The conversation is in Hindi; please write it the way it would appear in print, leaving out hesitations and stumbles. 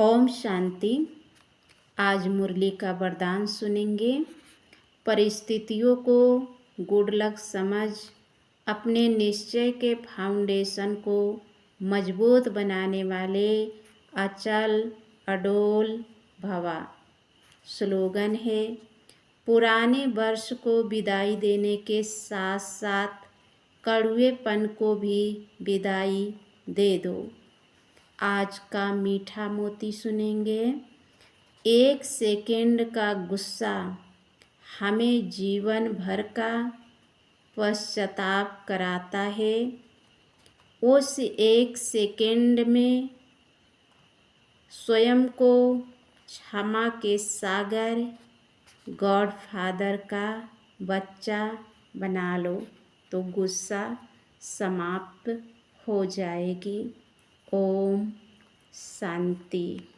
ओम शांति। आज मुरली का वरदान सुनेंगे। परिस्थितियों को गुड लक समझ अपने निश्चय के फाउंडेशन को मजबूत बनाने वाले अचल अडोल भवा। स्लोगन है, पुराने वर्ष को विदाई देने के साथ साथ कड़वेपन को भी विदाई दे दो। आज का मीठा मोती सुनेंगे। 1 सेकेंड का गुस्सा हमें जीवन भर का पश्चाताप कराता है। उस 1 सेकेंड में स्वयं को क्षमा के सागर गॉड फादर का बच्चा बना लो तो गुस्सा समाप्त हो जाएगी। ओम शांति।